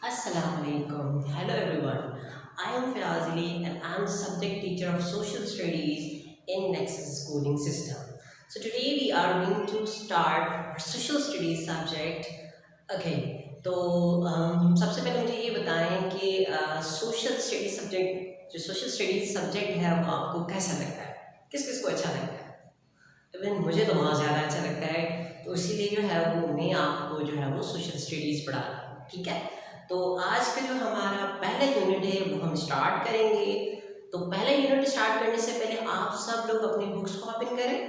Assalamualaikum. Hello everyone. I am Fiaz Ali and I am subject teacher of social studies in Nexus schooling system. So today we are going to start our social studies subject. तो सबसे पहले मुझे ये बताएं कि social studies subject है वो आपको कैसा लगता है, किस किस को अच्छा लगता है। इवन मुझे तो बहुत ज़्यादा अच्छा लगता है, तो इसीलिए जो है वो मैं आपको जो है वो सोशल स्टडीज़ पढ़ा रहा हूँ। ठीक है, तो आज का जो हमारा पहला यूनिट है वो हम स्टार्ट करेंगे। तो पहला यूनिट स्टार्ट करने से पहले आप सब लोग अपनी बुक्स को ओपन करें।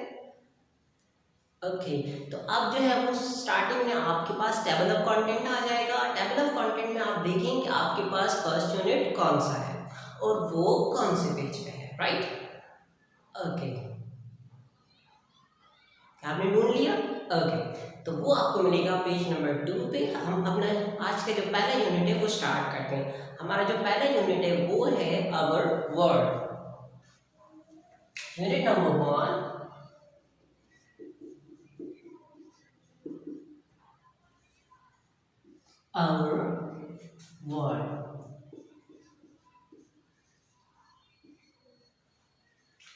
ओके, तो अब जो है वो स्टार्टिंग में आपके पास टेबल ऑफ कंटेंट आ जाएगा। टेबल ऑफ कंटेंट में आप देखेंगे कि आपके पास फर्स्ट यूनिट कौन सा है और वो कौन से पेज पे है। राइट, ओके, आपने ढूंढ लिया। ओके, तो वो आपको मिलेगा पेज नंबर 2 पे। हम अपना आज का जो पहला यूनिट है वो स्टार्ट करते हैं। हमारा जो पहला यूनिट है वो है our world. Unit number 1, our world.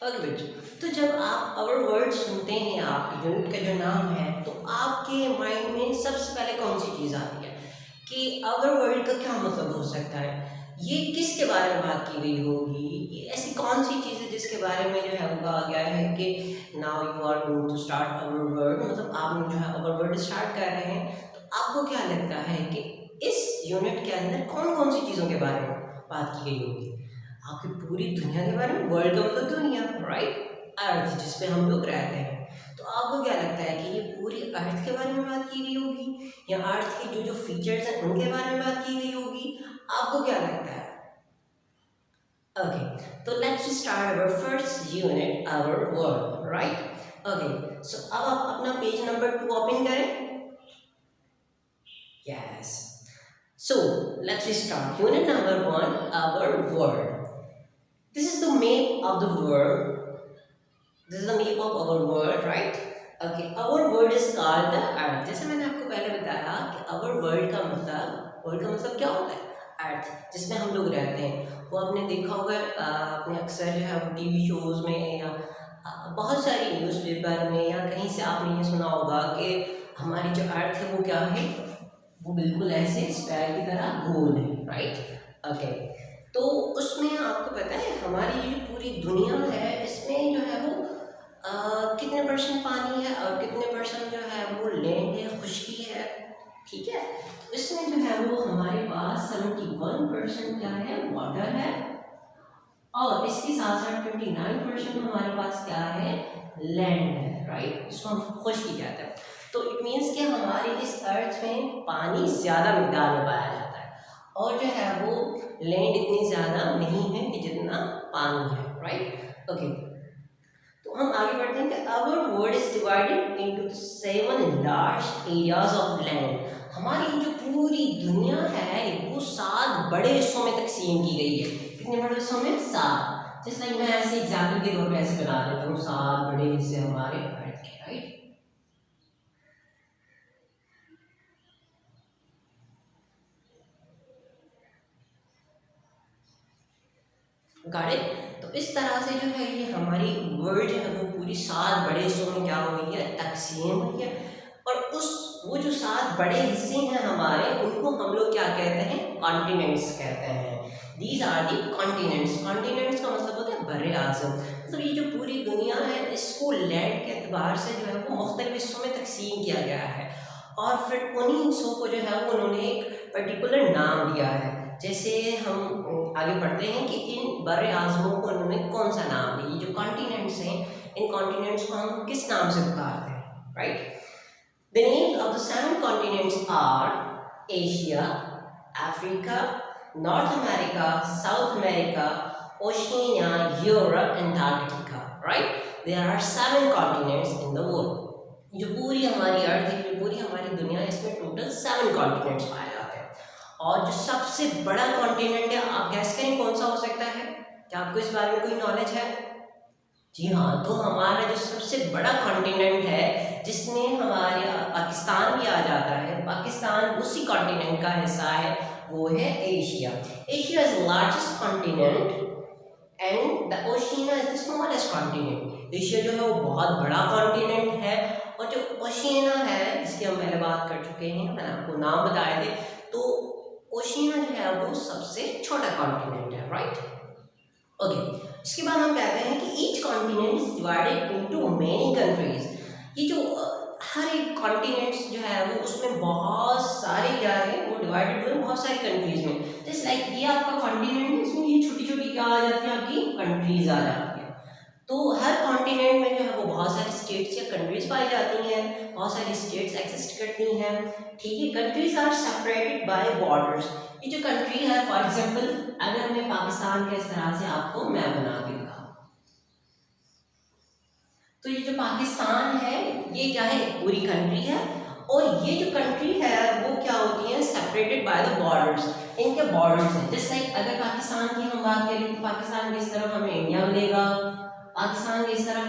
Okay बच्चों, तो जब आप आवर वर्ड सुनते हैं, आपके यूनिट का जो नाम है, तो आपके माइंड में सबसे पहले कौन सी चीज़ आती है कि आवर वर्ड का क्या मतलब हो सकता है, ये किसके बारे में बात की गई होगी, ये ऐसी कौन सी चीज़ है जिसके बारे में जो है वो कहा गया है कि now you are going to start our world, मतलब आप जो है आवर वर्ड स्टार्ट कर रहे हैं। तो आपको क्या लगता है कि इस यूनिट के अंदर कौन कौन सी चीज़ों के बारे में बात की गई होगी। आपकी पूरी दुनिया के बारे में, वर्ल्ड का मतलब दुनिया, राइट, अर्थ जिसपे हम लोग रहते हैं। तो आपको क्या लगता है कि ये पूरी अर्थ के बारे में बात की गई होगी या अर्थ के जो जो फीचर्स हैं उनके बारे में बात की गई होगी, आपको क्या लगता है। ओके, तो let's start our first unit, our word. Right, okay, so अब आप अपना पेज नंबर 2 ओपन करें। Yes, so let's start unit number 1, our world. This is the map of the world. This is the map of our world, right? Okay, our world is called the earth. जैसे मैंने आपको पहले बताया कि our world का मतलब क्या होता है, अर्थ जिसमें हम लोग रहते हैं। वो आपने देखा होगा, आपने अक्सर जो है वो टीवी शोज में या बहुत सारी न्यूज़पेपर में या कहीं से आपने ये सुना होगा कि हमारी जो अर्थ है वो क्या है, वो बिल्कुल ऐसे स्क्वायर की तरह गोल है। राइट, ओके, तो उसमें आपको पता है हमारी जो पूरी दुनिया है इसमें जो है वो कितने परसेंट पानी है और कितने परसेंट जो है वो लैंड है, खुश्की है। ठीक है, तो इसमें जो है वो हमारे पास 71% क्या है, वाटर है, और इसके साथ साथ 29% हमारे पास क्या है, लैंड है। राइट, इसको हम खुश्की कहते हैं। तो इट मीन्स कि हमारे इस अर्थ में पानी ज़्यादा मिकदार में पाया जाता है और जो है वो लैंड इतनी ज़्यादा नहीं है कि जितना पानी है। राइट, ओके, तो हम आगे बढ़ते हैं कि our world is divided into 7 large areas of land. हमारी जो पूरी दुनिया है वो 7 बड़े हिस्सों में तकसीम की गई है। कितने बड़े हिस्सों में, 7। जैसे मैं ऐसे एग्जाम्पल के तौर पर ऐसे बना देता हूँ, 7 बड़े हिस्से हमारे अर्थ के। राइट, गाड़े, तो इस तरह से जो है ये हमारी वर्ल्ड जो है वो पूरी 7 बड़े हिस्सों में क्या हुई है, तकसीम हुई है। और वो जो 7 बड़े हिस्से हैं हमारे, उनको हम लोग क्या कहते हैं, कॉन्टिनेंट्स कहते हैं। These are the continents. Continents का मतलब होता है बर्रे आज़म। मतलब ये जो पूरी दुनिया है इसको लैंड के एतबार से जो है वो मुख्तलिफ हिस्सों में तकसीम किया गया है और फिर उन्हीं हिस्सों को जो है वो उन्होंने एक पर्टिकुलर नाम दिया है। जैसे हम आगे पढ़ते हैं कि इन बर्रे आज़मों को उन्होंने कौन सा नाम दिया। ये जो कॉन्टिनेंट्स हैं, इन कॉन्टिनेंट्स को हम किस नाम से पुकारते हैं। Right, the names of the 7 continents are Asia, Africa, North America, South America, Oceania, Europe, Antarctica. Right, there are 7 continents in the world. जो पूरी हमारी अर्थ है, जो पूरी हमारी दुनिया है, इसमें टोटल 7 कॉन्टिनेंट्स पाए जाते हैं। और जो सबसे बड़ा कॉन्टिनेंट है, आप गैस करें कौन सा हो सकता है, क्या आपको इस बारे में कोई नॉलेज है। जी हाँ, तो हमारा जो सबसे बड़ा कॉन्टिनेंट है जिसमें हमारे पाकिस्तान भी आ जाता है, पाकिस्तान उसी कॉन्टिनेंट का हिस्सा है, वो है Asia. Asia is largest continent and the Oceania is the smallest continent. Asia जो है वो बहुत बड़ा कॉन्टिनेंट है, और जो ओशिनिया है जिसकी हम पहले बात कर चुके हैं, मैंने आपको नाम बताए थे, तो ओशिनिया जो है वो सबसे छोटा कॉन्टिनेंट है, राइट। ओके, इसके बाद हम कहते हैं कि each continent is divided into many countries. ये जो हर एक कॉन्टिनेंट जो है वो उसमें बहुत सारे क्या है वो डिवाइडेड हुए बहुत सारी कंट्रीज में। जैसे लाइक ये आपका कॉन्टिनेंट है, इसमें ये छोटी छोटी क्या आ जाती है आपकी कंट्रीज आ जाती है। तो हर कॉन्टिनेंट में जो है वो बहुत सारी स्टेट्स या कंट्रीज पाई जाती हैं, बहुत सारी स्टेट्स एग्जिस्ट करती हैं, ठीक है। Countries are separated by borders. ये जो कंट्री है, फॉर एग्जांपल अगर मैं पाकिस्तान के इस तरह से आपको मैप बना के दिखाऊं, तो ये जो पाकिस्तान है ये क्या है, एक पूरी कंट्री है, और ये जो कंट्री है वो क्या होती है, सेपरेटेड बाय द बॉर्डर्स। इनके बॉर्डर्स हैं, जैसे अगर पाकिस्तान की हम बात करें तो पाकिस्तान की इस तरफ हमें इंडिया मिलेगा, पाकिस्तान की इस तरफ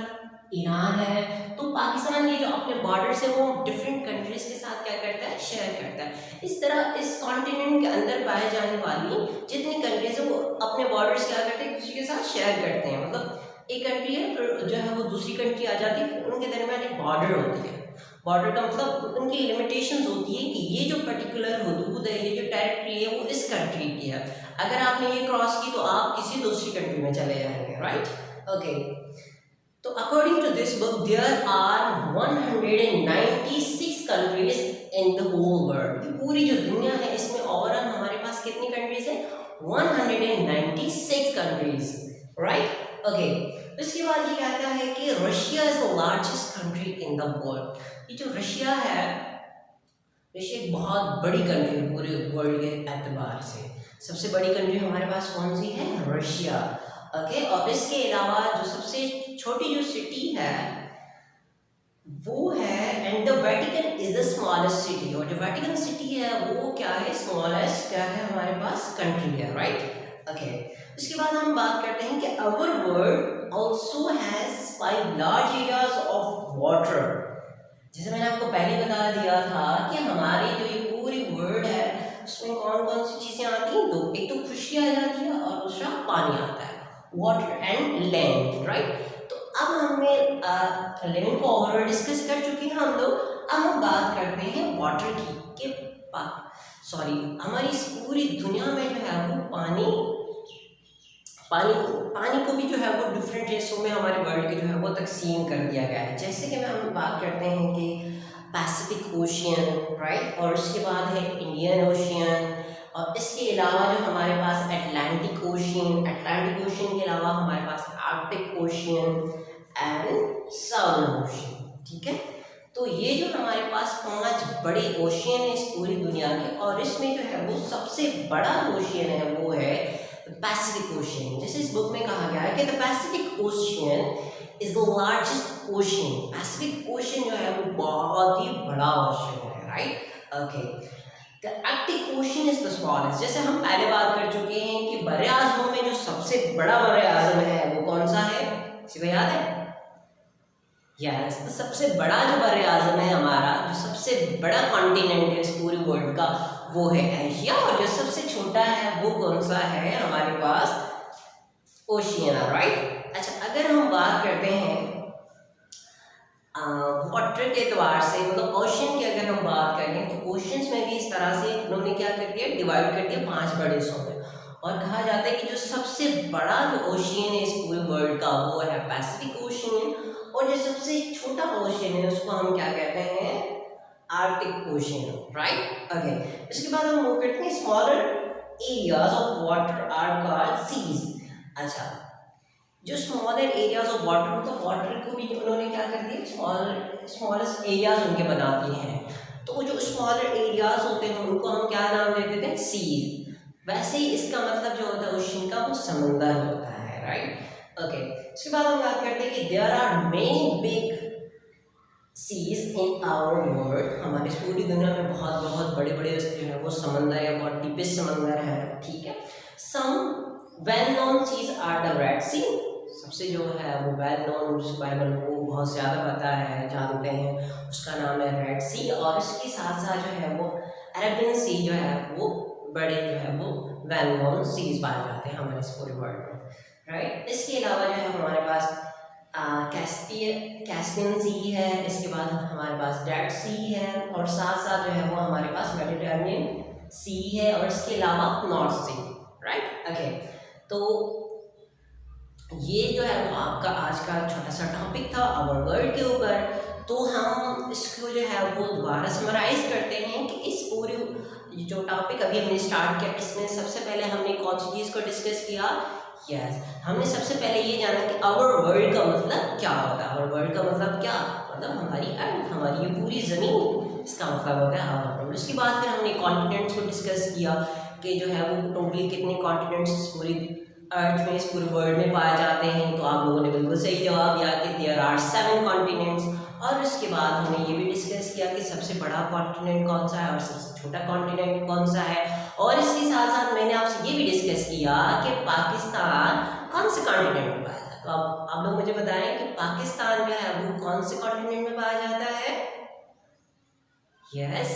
ईरान है। तो पाकिस्तान ये जो अपने बॉर्डर्स है वो डिफरेंट कंट्रीज के साथ क्या करता है, शेयर करता है। इस तरह इस कॉन्टिनेंट के अंदर पाए जाने वाली जितनी कंट्रीज है वो अपने बॉर्डर्स क्या करते हैं, किसी के साथ शेयर करते हैं। मतलब एक कंट्री है फिर जो है वो दूसरी कंट्री आ जाती है, फिर उनके दरमियान एक बॉर्डर होती है। बॉर्डर का मतलब उनकी लिमिटेशंस होती है कि ये जो पर्टिकुलर हदूद है, ये जो टेरिटरी है वो इस कंट्री की है। अगर आपने ये क्रॉस की तो आप किसी दूसरी कंट्री में चले जाएंगे, राइट। ओके, तो according to this book there are 196 countries in the whole world. पूरी जो दुनिया है इसमें ओवरऑल हमारे पास कितनी कंट्रीज है, 196 कंट्रीज, राइट। ओके, इसके बाद ये कहता है कि Russia is the largest country in the world. ये जो रशिया है, रशिया एक बहुत बड़ी कंट्री है पूरे वर्ल्ड के एतबार से। सबसे बड़ी कंट्री हमारे पास कौन सी है, रशिया। ओके, और इसके अलावा जो सबसे छोटी जो सिटी है वो है, and the Vatican is the smallest city. और जो वेटिकन सिटी है वो क्या है, स्मॉलेस्ट क्या है हमारे पास कंट्री है, राइट। ओके, इसके बाद हम बात करते हैं कि our world also has 5 large areas of water. जैसे मैंने आपको पहले बता दिया था कि हमारी जो ये पूरी वर्ल्ड है उसमें कौन कौन सी चीजें आती हैं, दो, एक तो खुशी आ जाती है और दूसरा पानी आता है, वाटर एंड लैंड, राइट। तो अब हमने लैंड को ओवरऑल डिस्कस कर चुके हैं हम लोग। अब हम बात करते हैं वाटर की कि हमारी इस पूरी दुनिया में जो है वो पानी को भी जो है वो डिफरेंट हिस्सों में हमारे वर्ल्ड के जो है वो तकसीम कर दिया गया है। जैसे कि हम बात करते हैं कि पैसिफिक ओशियन, राइट, और उसके बाद है इंडियन ओशियन, और इसके अलावा जो हमारे पास अटलांटिक ओशियन के अलावा हमारे पास Arctic ocean and southern ocean, ठीक है। तो ये जो हमारे पास 5 बड़े ओशियन है इस पूरी दुनिया के, और इसमें जो है वो सबसे बड़ा ओशियन है वो है पैसिफिक ओशियन। जैसे इस बुक में कहा गया है कि the Pacific ocean is the largest ocean. Pacific ocean जो है वो बहुत ही बड़ा ओशियन है, right. Okay, the Arctic ocean is the smallest. जैसे हम पहले बात कर चुके हैं कि बड़े आज़मों में जो सबसे बड़ा बड़े आज़म है वो कौन सा है, किसी को याद है? यस, तो सबसे बड़ा जो बड़े आज़म है हमारा, जो सबसे बड़ा कॉन्टिनेंट है इस पूरी वर्ल्ड का वो है एशिया, और जो सबसे छोटा है वो कौन सा है हमारे पास, ओशियना, राइट। अच्छा, अगर हम बात करते हैं वाटर के एतबार से, मतलब ओशियन की अगर हम बात करें तो ओशियंस में भी इस तरह से उन्होंने क्या कर दिया, डिवाइड कर दिया 5 बड़े हिस्सों में, और कहा जाता है कि जो सबसे बड़ा जो ओशियन है इस पूरे वर्ल्ड का वो है पैसिफिक ओशियन, और जो सबसे छोटा ओशियन है उसको हम क्या कहते हैं, आर्कटिक ओशियन, राइट। ओके, इसके बाद हम वो करते हैं smaller areas of water are called seas. अच्छा, जो स्मॉलर एरियाज ऑफ वाटर, तो वाटर को भी उन्होंने क्या कर दिया, स्मॉलेस्ट एरियाज उनके बना दिए हैं। तो जो स्मॉलर एरियाज होते हैं उनको हम क्या नाम दे देते हैं, सीज। वैसे ही इसका मतलब जो होता है ओशियन का वो समंदर होता है, राइट। ओके, इसके बाद हम बात करते हैं कि there are many big seas in our world. हमारी पूरी दुनिया में बहुत बहुत बड़े बड़े जो है वो समंदर है, बहुत डीपेस्ट समंदर है, ठीक है। Some well known seas are the Red Sea, सबसे जो है वो वेल नोन जिसके बारे में लोगों को बहुत ज़्यादा पता है, जानते हैं, उसका नाम है रेड सी। और इसके साथ साथ जो है वो अरेबियन सी जो है वो बड़े जो है वो वेल नोन सीज पाए जाते हैं हमारे इस पूरे वर्ल्ड में, राइट। इसके अलावा जो है हमारे पास कैस्पियन सी है, इसके बाद हमारे पास डेड सी है, और साथ साथ जो है वो हमारे पास मेडिटेरेनियन सी है, और इसके अलावा नॉर्थ सी, राइट। ओके, तो ये जो है वो आपका आज का छोटा सा टॉपिक था आवर वर्ल्ड के ऊपर। तो हम इसको जो है वो दोबारा समराइज करते हैं कि इस पूरे जो टॉपिक अभी हमने स्टार्ट किया, इसमें सबसे पहले हमने कौन सी चीज़ को डिस्कस किया। यस, हमने सबसे पहले ये जाना कि आवर वर्ल्ड का मतलब क्या होता है। आवर वर्ल्ड का मतलब क्या, मतलब हमारी अर्थ, हमारी ये पूरी ज़मीन, इसका मतलब हो गया आवर वर्ल्ड। उसके बाद फिर हमने कॉन्टिनेंट्स को डिस्कस किया कि जो है वो टोटली कितने कॉन्टिनेंट्स इस पूरी अर्थ में, इस पूरे वर्ल्ड में पाए जाते हैं। तो आप लोगों ने बिल्कुल सही जवाब दिया कि देयर आर 7 कॉन्टिनेंट्स। और उसके बाद हमने ये भी डिस्कस किया कि सबसे बड़ा कॉन्टिनेंट कौन सा है और सबसे छोटा कॉन्टिनेंट कौन सा है। और इसके साथ साथ मैंने आपसे ये भी डिस्कस किया कि पाकिस्तान कौन से कॉन्टिनेंट में पाया जाता है। तो अब आप लोग मुझे बताएं कि पाकिस्तान जो है वो कौन से कॉन्टिनेंट में पाया जाता है। यस,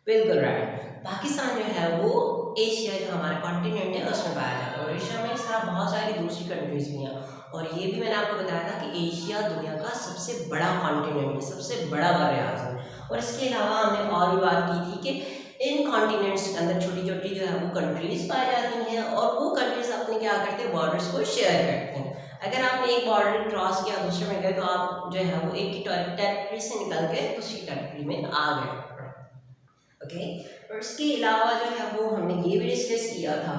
बिल्कुल राइट। पाकिस्तान जो है वो एशिया जो हमारा कॉन्टिनेंट है उसमें पाया जाता है। और एशिया में इस तरह बहुत सारी दूसरी कंट्रीज भी हैं। और ये भी मैंने आपको बताया था कि एशिया दुनिया का सबसे बड़ा कॉन्टिनेंट है, सबसे बड़ा बर्र-ए-आज़म। और इसके अलावा हमने और भी बात की थी कि इन कॉन्टिनेंट्स के अंदर छोटी छोटी जो है वो कंट्रीज पाई जाती हैं, और वो कंट्रीज अपने क्या करते हैं, बॉर्डर्स को शेयर करते हैं। अगर आपने एक बॉर्डर क्रॉस किया दूसरे में गए तो आप जो है वो एक ही टेरिटरी से निकल के दूसरी टेरिटरी में आ गए। ओके, और इसके अलावा जो है वो हमने ये भी डिस्कस किया था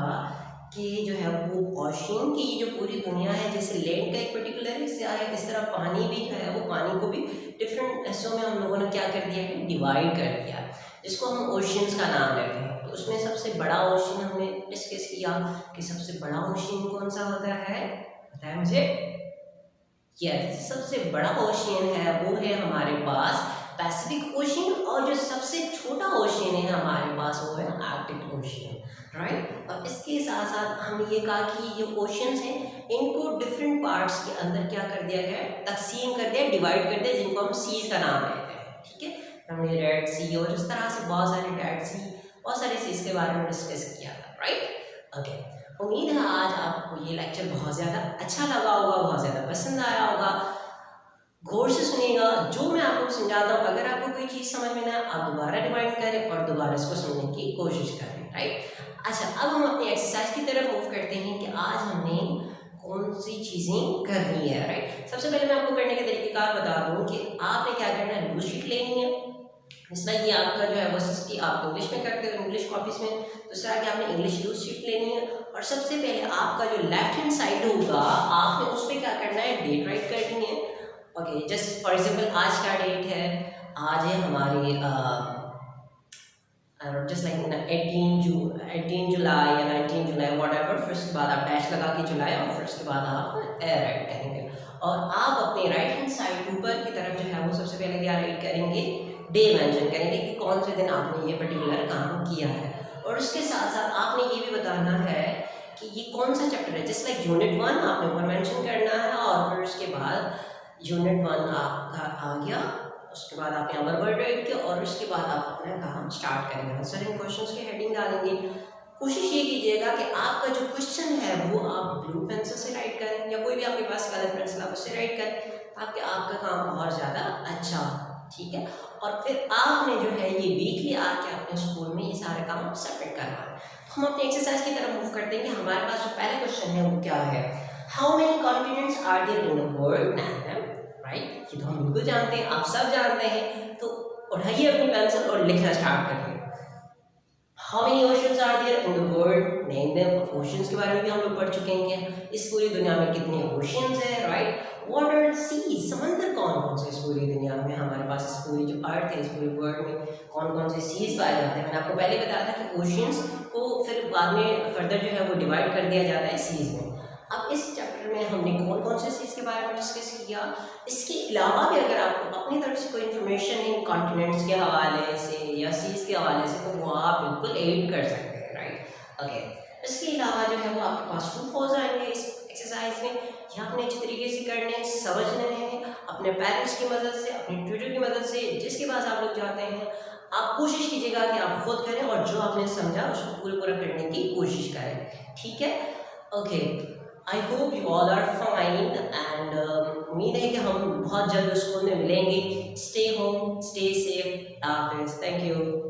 कि जो है वो ओशन की जो पूरी दुनिया है, जैसे लैंड का एक पर्टिकुलर हिस्सा है, इस तरह पानी भी जो है वो पानी को भी डिफरेंट हिस्सों में हम लोगों ने क्या कर दिया है, डिवाइड कर दिया, जिसको हम ओशंस का नाम लेते हैं। तो उसमें सबसे बड़ा ओशन हमने डिस्कस किया कि सबसे बड़ा ओशन कौन सा होता है, बताया मुझे। यस, सबसे बड़ा ओशन है वो है हमारे पास पैसिफिक ओशन, और जो सबसे छोटा ओशन है हमारे पास वो है आर्कटिक ओशन, राइट। और इसके साथ साथ हमने ये कहा कि ये ओशंस हैं इनको डिफरेंट पार्ट्स के अंदर क्या कर दिया गया है, तकसीम कर दिया, डिवाइड कर दिया, जिनको हम सीज का नाम लेते हैं, ठीक है। हमने रेड सी और इस तरह से बहुत सारे डेड सी, बहुत सारी सीज के बारे में डिस्कस किया था, राइट। ओके, उम्मीद है आज आपको ये लेक्चर बहुत ज़्यादा अच्छा लगा होगा, बहुत ज़्यादा पसंद आया होगा। गौर से सुनिएगा जो मैं आपको समझाता हूँ। अगर आपको कोई चीज़ समझ में ना आए, आप दोबारा रिवाइंड करें और दोबारा इसको सुनने की कोशिश करें, राइट। अच्छा, अब हम अपनी एक्सरसाइज की तरफ मूव करते हैं कि आज हमने कौन सी चीज़ें करनी है, राइट। सबसे पहले मैं आपको करने के तरीक़ेकार बता दूँ कि आपने क्या करना है, लूज शीट लेनी है। जिसमें ये आपका जो है वो सिस्टी आप इंग्लिश में करते हो इंग्लिश कॉपीज़ में, तो इस तरह की आपने इंग्लिश लूज शीट लेनी है। और सबसे पहले आपका जो लेफ्ट हैंड साइड होगा, आपने उस पर क्या करना है, डेट राइट करनी है। ओके, जस्ट फॉर एग्जाम्पल आज का डेट है, आज है हमारी जस्ट लाइक 18 जुलाई या 19 जुलाई व्हाटएवर। फिर उसके बाद आप डैश लगा के जुलाई, और फिर उसके बाद आप ए राइट करेंगे। और आप अपने राइट हैंड साइड ऊपर की तरफ जो है वो सबसे पहले क्या राइट करेंगे, डे मेंशन करेंगे कि कौन से दिन आपने ये पर्टिकुलर काम किया है। और उसके साथ साथ आपने ये भी बताना है कि ये कौन सा चैप्टर है। जस्ट लाइक यूनिट 1 आपने ऊपर मेंशन करना है, और फिर उसके बाद यूनिट 1 आपका आ गया, उसके बाद आप यहाँ पर वर्ड राइट किया, और उसके बाद आप अपना काम स्टार्ट करेंगे। आंसर इन क्वेश्चंस की हेडिंग डालेंगे। कोशिश ये कीजिएगा कि आपका जो क्वेश्चन है वो आप ब्लू पेंसिल से राइट करें, या कोई भी आपके पास कलर पेंसिल आप उससे राइट करें, ताकि आपका काम बहुत ज़्यादा अच्छा, ठीक है। और फिर आपने जो है ये वीकली आके अपने स्कूल में ये सारे काम सबमिट करवाना है। हम अपने एक्सरसाइज की तरफ मूव करते हैं कि हमारे पास जो पहला क्वेश्चन है वो क्या है, how many continents are there in the world, right. ये तो हम बिल्कुल जानते हैं, आप सब जानते हैं। तो उठाइए अपनी पेंसिल और लिखना स्टार्ट करिए। How many oceans are there in the world, name them. Oceans के बारे में भी हम लोग पढ़ चुके हैं कि इस पूरी दुनिया में कितने ओशंस हैं, राइट। व्हाट आर सी, समंदर कौन कौन से इस पूरी दुनिया में, हमारे पास इस पूरी जो अर्थ है, इस पूरे वर्ल्ड में कौन कौन से सीज पाए जाते हैं। मैंने आपको पहले बताया था कि ओशंस को फिर बाद में फर्दर जो है वो डिवाइड कर दिया जाता है सीज में। अब इस चैप्टर में हमने कौन कौन से सीज के बारे में डिस्कस किया। इसके अलावा भी अगर आपको अपनी तरफ से कोई इन्फॉर्मेशन है कॉन्टिनेंट्स के हवाले से या सीज के हवाले से, तो वो आप बिल्कुल ऐड कर सकते हैं, राइट। ओके, इसके अलावा जो है वो आपके पास ट्रू फॉल्स आएंगे इस एक्सरसाइज में ये आपने अच्छी तरीके से करने हैं, समझने हैं, अपने पेरेंट्स की मदद से, अपने ट्यूटर की मदद से, जिसके पास आप लोग जाते हैं, आप कोशिश कीजिएगा कि आप खुद करें और जो आपने समझा उसको पूरा करने की कोशिश करें, ठीक है। Okay, I hope you all are fine and उम्मीद है कि हम बहुत जल्द स्कूल में मिलेंगे। Stay home, stay safe, thank you.